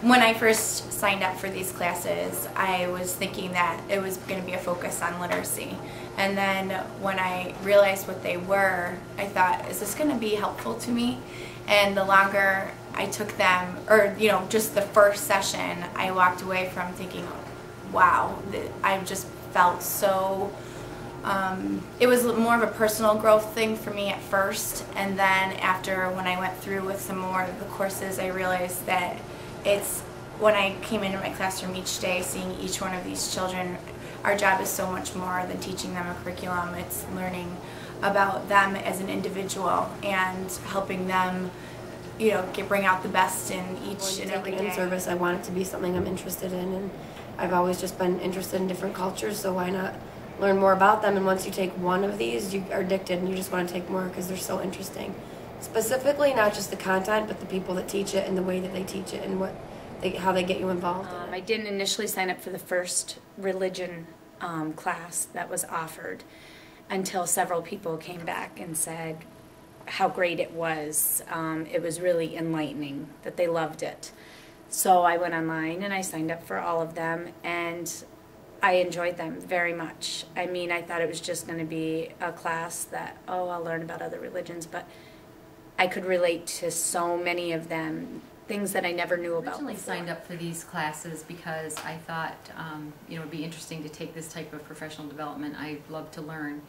When I first signed up for these classes, I was thinking that it was going to be a focus on literacy. And then when I realized what they were, I thought, is this going to be helpful to me? And the longer I took them, or just the first session, I walked away from thinking, wow, I just felt so, it was more of a personal growth thing for me at first, and then after when I went through with some more of the courses, I realized that it's, when I came into my classroom each day, seeing each one of these children, our job is so much more than teaching them a curriculum. It's learning about them as an individual and helping them, bring out the best in each and every day. In service, I want it to be something I'm interested in, and I've always just been interested in different cultures, so why not learn more about them? And once you take one of these, you are addicted and you just want to take more because they're so interesting. Specifically, not just the content, but the people that teach it and the way that they teach it and how they get you involved. I didn't initially sign up for the first religion class that was offered until several people came back and said how great it was. It was really enlightening, that they loved it. So I went online and I signed up for all of them, and I enjoyed them very much. I mean, I thought it was just going to be a class that, oh, I'll learn about other religions, but I could relate to so many of them, things that I never knew about. I originally signed up for these classes because I thought it would be interesting to take this type of professional development. I love to learn.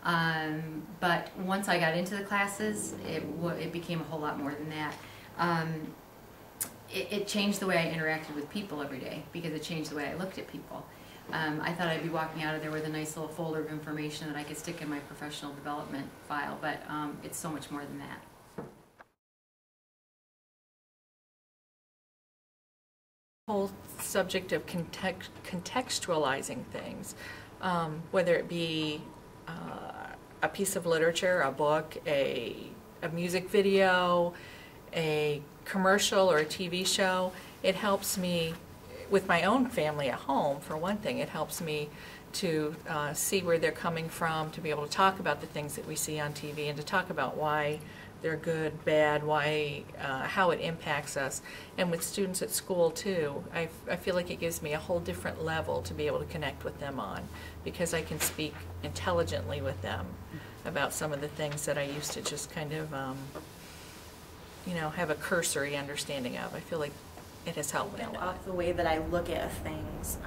But once I got into the classes, it became a whole lot more than that. It changed the way I interacted with people every day, because it changed the way I looked at people. I thought I'd be walking out of there with a nice little folder of information that I could stick in my professional development file, but it's so much more than that. Whole subject of contextualizing things, whether it be a piece of literature, a book, a music video, a commercial or a TV show, it helps me with my own family at home. For one thing, it helps me to see where they're coming from, to be able to talk about the things that we see on TV and to talk about why they're good, bad, why, how it impacts us. And with students at school too, I feel like it gives me a whole different level to be able to connect with them on, because I can speak intelligently with them about some of the things that I used to just kind of, have a cursory understanding of. I feel like it has helped me a lot. Off the way that I look at things.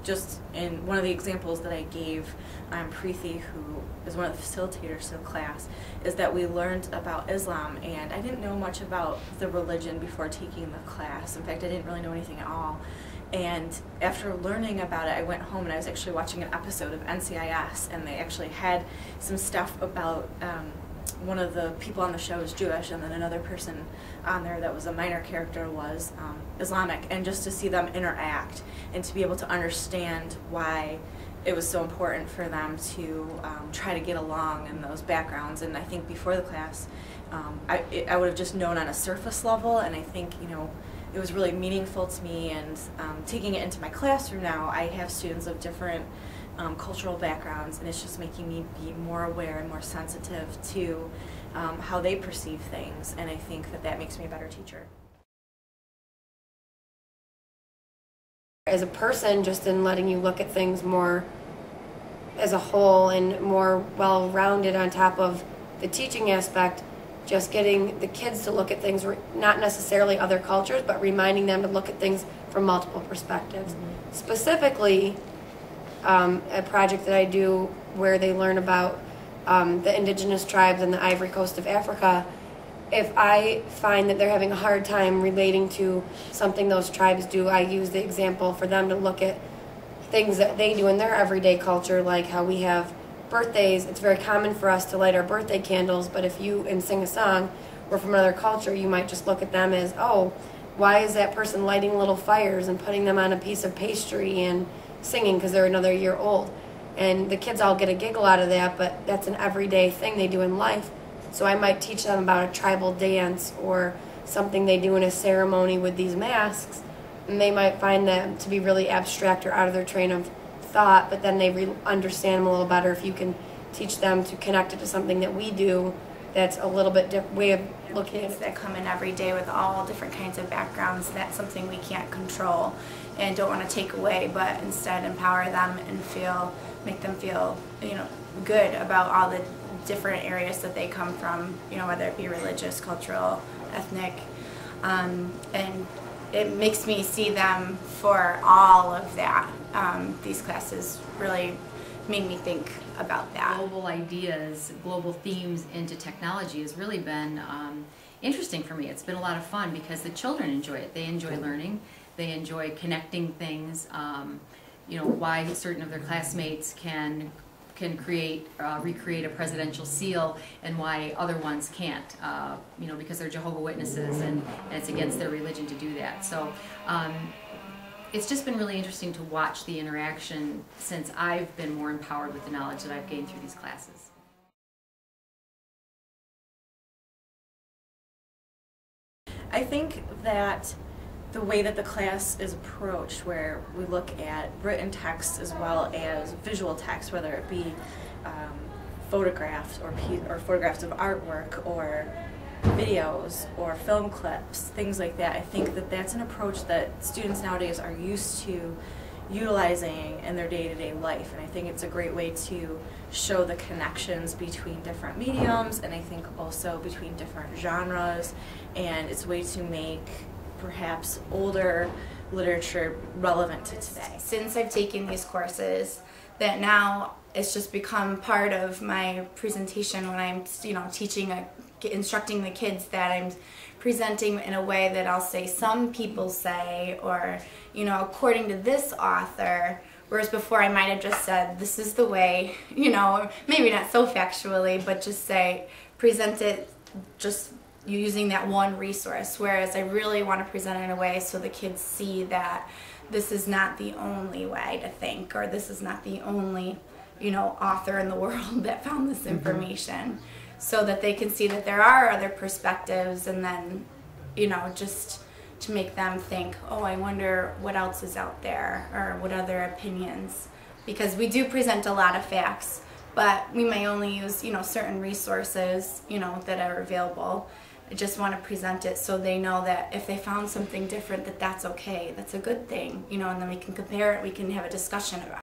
Just in one of the examples that I gave, Preeti, who is one of the facilitators of the class, is that we learned about Islam, and I didn't know much about the religion before taking the class. In fact, I didn't really know anything at all. And after learning about it, I went home and I was actually watching an episode of NCIS, and they actually had some stuff about one of the people on the show was Jewish, and then another person on there that was a minor character was Islamic, and just to see them interact and to be able to understand why it was so important for them to try to get along in those backgrounds. And I think before the class, I would have just known on a surface level, and I think it was really meaningful to me. And taking it into my classroom now, I have students of different cultural backgrounds, and it's just making me be more aware and more sensitive to how they perceive things, and I think that makes me a better teacher. As a person, just in letting you look at things more as a whole and more well-rounded on top of the teaching aspect, just getting the kids to look at things, not necessarily other cultures, but reminding them to look at things from multiple perspectives. Mm-hmm. Specifically, a project that I do where they learn about the indigenous tribes in the Ivory Coast of Africa. If I find that they're having a hard time relating to something those tribes do, I use the example for them to look at things that they do in their everyday culture, like how we have birthdays. It's very common for us to light our birthday candles, but if you sing a song or from another culture, you might just look at them as, oh, why is that person lighting little fires and putting them on a piece of pastry and singing because they're another year old? And the kids all get a giggle out of that, but that's an everyday thing they do in life. So I might teach them about a tribal dance or something they do in a ceremony with these masks, and they might find that to be really abstract or out of their train of thought, but then they understand them a little better if you can teach them to connect it to something that we do that's a little bit way of looking at Kids it. that come in every day with all different kinds of backgrounds, that's something we can't control and don't want to take away, but instead empower them and make them feel, good about all the different areas that they come from, whether it be religious, cultural, ethnic, and it makes me see them for all of that. These classes really made me think about that. Global ideas, global themes into technology has really been interesting for me. It's been a lot of fun because the children enjoy it. They enjoy learning. They enjoy connecting things. Why certain of their classmates can recreate a presidential seal and why other ones can't, because they're Jehovah's Witnesses and it's against their religion to do that. So it's just been really interesting to watch the interaction since I've been more empowered with the knowledge that I've gained through these classes. I think that the way that the class is approached, where we look at written text as well as visual text, whether it be photographs or photographs of artwork or videos or film clips, things like that, I think that that's an approach that students nowadays are used to utilizing in their day-to-day life, and I think it's a great way to show the connections between different mediums, and I think also between different genres, and it's a way to make perhaps older literature relevant to today. Since I've taken these courses, that now it's just become part of my presentation when I'm, instructing the kids, that I'm presenting in a way that I'll say some people say, or according to this author, whereas before I might have just said this is the way, maybe not so factually, but just present it just using that one resource, whereas I really want to present it in a way so the kids see that this is not the only way to think, or this is not the only author in the world that found this information, so that they can see that there are other perspectives, and then just to make them think, oh, I wonder what else is out there, or what other opinions, because we do present a lot of facts, but we may only use certain resources that are available. I just want to present it so they know that if they found something different, that's okay, that's a good thing, and then we can compare it, we can have a discussion about it.